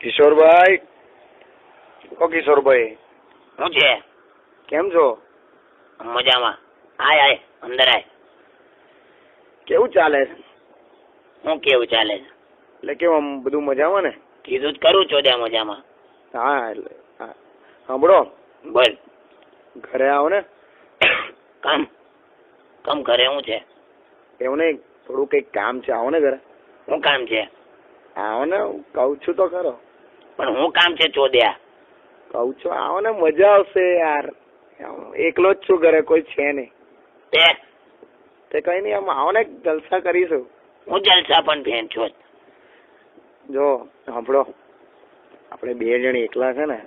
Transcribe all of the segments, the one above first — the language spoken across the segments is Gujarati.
કિશોરભાઈ, ઓ કિશોરભાઈ, શું છે? કેમ છો? મજામાં. આય આય અંદર આય. કેવું ચાલે છે? શું કેવું ચાલે છે? એટલે કેવું આમ બધું મજામાં ને? કીધું જ કરું ચોદ્યા મજામાં. હા એટલે સાંભળો, બોલ. ઘરે આવો ને. કામ કામ ઘરે શું છે? એવું નહીં, થોડું કંઈક કામ છે, આવો ને ઘરે. શું કામ છે? આવો ને, હું કહું છું તો ખરો. પણ શું કામ છે ચોદ્યા? કહું છું આવો ને, મજા આવશે યાર. એકલો જ છું ઘરે, કોઈ છે નહીં. તે કઈ નહીં, આમ આવો ને, જલસા કરીશું. હું જલસા પણ ફેન છો. જો સાંભળો, આપણે બે જણ એકલા છે ને,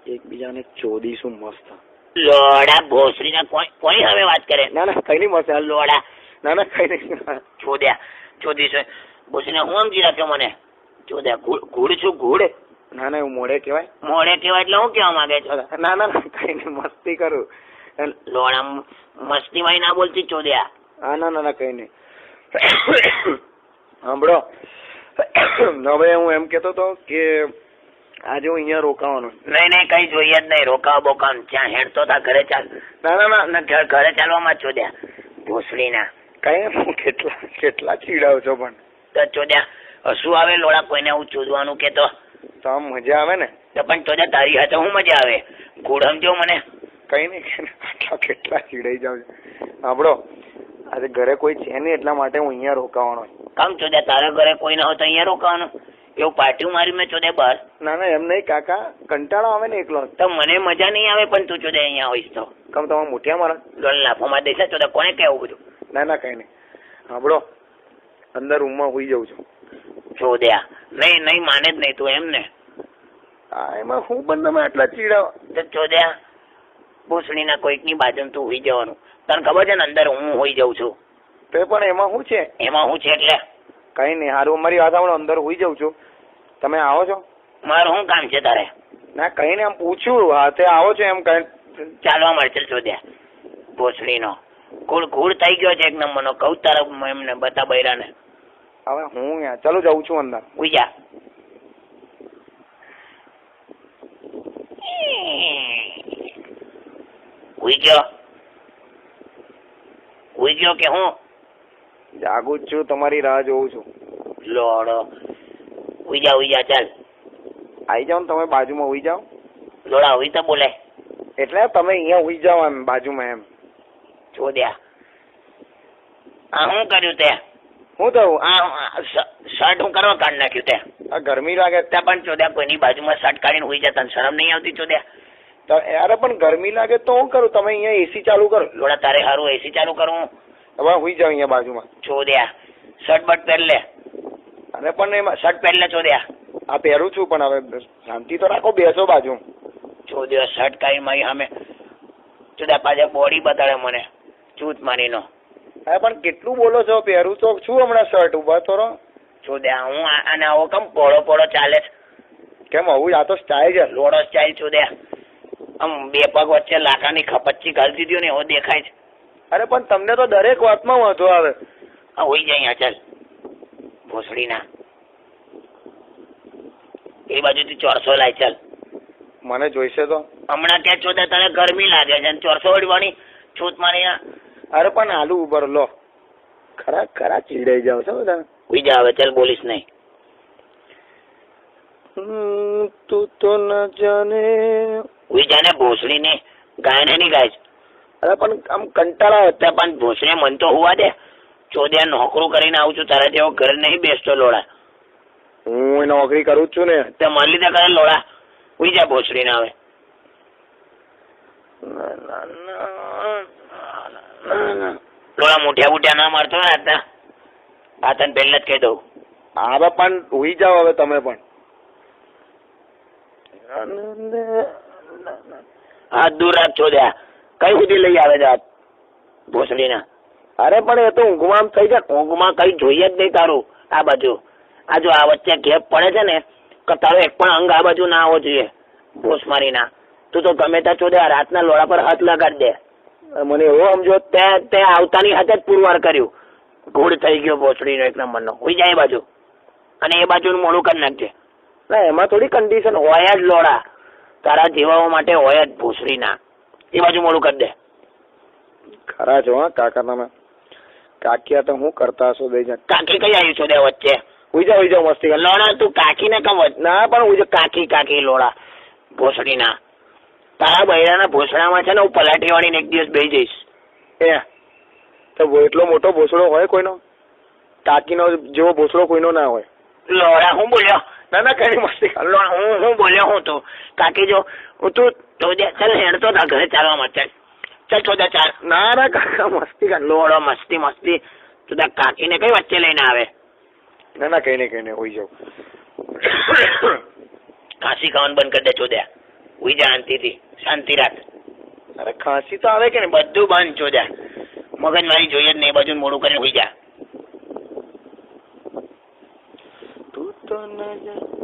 એકબીજાને ચોદીશું મસ્ત. લોડા ભોસડીના કોઈ હવે વાત કરે? ના ના કઈ નહીં મસ્ત. લોડા ના ના કઈ નહીં. ચોદ્યા ચોદીશ ભોસડીને હું સમજી રાખ્યો મને? ચોદ્યા ઘૂડ છું ઘૂડ? ના ના એવું મોડે કહેવાય. મોડે કહેવાય એટલે હું કેવા માંગે છો? ના ના કઈ નહીં, મસ્તી કરું. લોડા મસ્તીમાં ના બોલતી ચોદ્યા. હા ના ના કઈ નહીં. સાંભળો, હવે હું એમ કેતો હતો કે આજે હું અહીંયા રોકાવાનો. નહીં કઈ જોઈએ જ નહીં. રોકાવ બોકાવ ત્યાં હેડતો તા ઘરે ચાલ. ના ના ઘરે ચાલવામાં ચોદ્યા ભોસડીના. કઈ હું કેટલા ચીડાવ છો પણ. તો ચોદ્યા શું આવે લોડા કોઈને હું ચોદવાનું કેતો? તો આમ મજા આવે ને. તો પણ ચોદ્યા તારી હાથે હું મજા આવે? ગુડ સમજો મને. કઈ નહીં, કેટલા ચીડાઈ જાવ. સાંભળો, આજે ઘરે કોઈ છે નહીં એટલા માટે હું અહીંયા રોકાવાનો. કામ ચોદ્યા તારા ઘરે કોઈ ના હોય તો અહીંયા રોકાવાનું? એવું પાટિયું મારી મેં ચોદે બસ. ના ના એમ નહીં કાકા, કંટાળો આવે ને એકલો. તો મને મજા નહીં આવે પણ તું ચોદે અહીંયા હોઈશ તો. કમ તમારે મોટિયા મારા લોન લાફોમાં દેશે ચોદે કોને કહેવું બધું? ના કઈ નહીં. સાંભળો, અંદર રૂમમાં હુઈ જાઉં છું. ચોદ્યા નહીં માને જ નહીં તું એમ ને? હા એમાં હું પણ તમે આટલા ચીડાવ. તો ચોદ્યા ભૂસણીના કોઈકની બાજુ તું હુઈ જવાનું. તને ખબર છે ને અંદર હું હોઈ જાઉં છું. તો પણ એમાં શું છે? એમાં શું છે એટલે? કઈ નહીં, હારું અમારી વાત સાંભળો, અંદર હુઈ જાઉં છું. તમે આવો છો? મારું શું કામ છે તારે? ના કઈ નહીં, આમ પૂછ્યું હાથે આવો છો એમ કઈ. ચાલવા મળશે ચોદ્યા ભોસડીનો. ઘૂડ થઈ ગયો છે એક નંબરનો. કહું તારા એમને બતા બૈરાને. હવે હું ચાલો જાઉં છું અંદર. હુઈ જા. હુઈ ગયો કે હું? જાગું જ છું, તમારી રાહ જોઉં છું. લોડો હુઈ જા ચાલ. આવી જાઓ ને તમે બાજુમાં હુઈ જાઓ. લોડા હુઈ તો બોલે એટલે તમે અહીંયા હુઈ જાઓ એમ બાજુમાં એમ. ચોદ્યા આ શું કર્યું તે? શું થયું? આ શર્ટ હું કરવા કાઢી નાખ્યું તે? આ ગરમી લાગે ત્યાં પણ ચોદ્યા કોઈની બાજુમાં શર્ટ કાઢીને હુઈ જતા શરમ નહીં આવતી ચોદ્યા? અરે પણ ગરમી લાગે તો શું કરું? તમે અહીંયા એસી ચાલુ કરો. લોડા તારે સારું એસી ચાલુ કરું? હવે હુઈ જાઓ અહીંયા બાજુમાં. ચોદ્યા શર્ટ બટ પહેર લે. અરે પણ એમાં શર્ટ પહેર લે ચોદ્યા. આ પહેરું છું પણ હવે શાંતિ તો રાખો, બેસો બાજુ. ચોદ્યા શર્ટ કાઢી મારી સામે ચોદ્યા પાછા બોડી બતાડે મને ચૂત મારીનો. અરે પણ કેટલું બોલો છો? પહેરું તો છું હમણાં શર્ટ. ઉભા થોડો. ચોદ્યા હું આને આવો કમ પોળો ચાલે છે? કેમ આવું? આ તો સ્ટાઇલ છે. લોડો સ્ટાઇલ ચોદ્યા. આમ બે પગ વચ્ચે લાકડાની ખપચ્ચી ઘાલી દીધી ને એવો દેખાય છે. અરે પણ તમને તો દરેક વાતમાં વાંધો આવે. હા હોઈ જાય અહીંયા ચાલ ભોસડીના. એ બાજુથી 400 લાય ચાલ. મને જોઈશે તો? હમણાં ક્યાં ચોદા તને ગરમી લાગે છે 400 વડવાની છૂટ મારી. અરે પણ આલુ ઉભર લો. ખરા ચીડાઈ જાવ છો બધા. હુઈ જા હવે ચાલ, બોલીશ નહીં. તું તો ન જાને. હુઈ જા ને ભોસડી ને. ગાયને નહીં ગાય. અરે પણ આમ કંટાળા હતા પણ ભોસડી મન તો હોવા દે. ચોદ્યા નોકરું કરીને આવું છું, તારા જેવો ઘરે નહીં બેસતો લોડા. હું નોકરી કરું જ છું ને. તે મન લીધે કરે લોડા. હુઈ જા ભોસડી ના હવે. લોડા મુઠ્યા ના મારતો ને આ તને પહેલા જ કહી દઉં. હા પણ હુઈ જાઓ હવે તમે પણ. હાથ દૂર રાખ ચોદ્યા. કઈ સુધી લઈ આવે છે હાથ ભોસડીના? અરે પણ એ તો ઊંઘમાં થઈ જાય. ઊંઘમાં કઈ જોઈએ જ નહીં તારું. આ બાજુ આ જો આ વચ્ચે ગેપ પડે છે ને કે તારો એક પણ અંગ આ બાજુ ના આવવો જોઈએ ભોસ મારીના. તું તો ગમે ત્યાં ચોદ્યા રાતના લોડા પર હાથ લગાડી દે. મને એવો સમજો. તે આવતાની હાથે જ પુરવાર કર્યું. ઘોડ થઈ ગયો ભોસડીનો એક નંબરનો. હોઈ જાય એ બાજુ અને એ બાજુનું મોડું કરી નાખજે. ના એમાં થોડી કન્ડિશન હોય. હોય જ લોડા, તારા જેવાઓ માટે હોય જ ભૂસડીના. એ બાજુ મોડું કરી દે. ખરા છો હા કાકા તમે. કાકિયા તો હું કરતા હશો બે જણ. કાકી કઈ આવ્યું છો દે વચ્ચે? ઉઈ જાઓ મસ્તી કર. લોડા તું કાકી ને કમ ના પણ ઉઈ કાકી કાકી લોડા ભોસડીના. તારા બૈરાના ભોસડામાં છે ને હું પલાટી વાળીને એક દિવસ બેસી જઈશ. એ તો એટલો મોટો ભોસડો હોય કોઈનો? કાકીનો જેવો ભોસડો કોઈનો ના હોય. લોડા હું બોલ્યો? ના કઈ મસ્તી કર. હું બોલ્યો હું તું કાકી જો તું ચાલ હેડતો તા ઘરે ચાલવા માટે. ચાલ ચોદા ચાલ. ના કાકા મસ્તી કર. લોડો મસ્તી તું તાર કાકીને કઈ વચ્ચે લઈને આવે? ના કઈ નહીં હોઈ જાવ. ખાંસી ખાવાનું બંધ કરી દે ચોદ્યા. ઉઈ જા શાંતિ રાખ. અરે ખાંસી તો આવે કે ને બધું બંધ ચોદ્યા. મગજ મારી જોઈએ જ નહીં. બાજુ મોડું કરીને ઉઈ જા.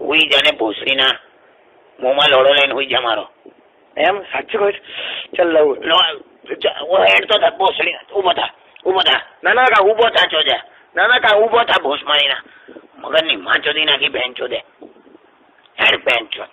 ઉઈ જા ને ભૂસડીના મોંમાં લોડો લઈને ઉઈ જા મારો. એમ સાચું કહું? ચાલ લઉં. હેડતો થા ભૂસડી. ઉભો થા. ના કા ઉભો થા ચોદ્યા. ના કા ઉભો થા ભૂસ મારીના. મગજની માં ચોદી નાખી બેન ચોદે. હેડ બેન ચોદ.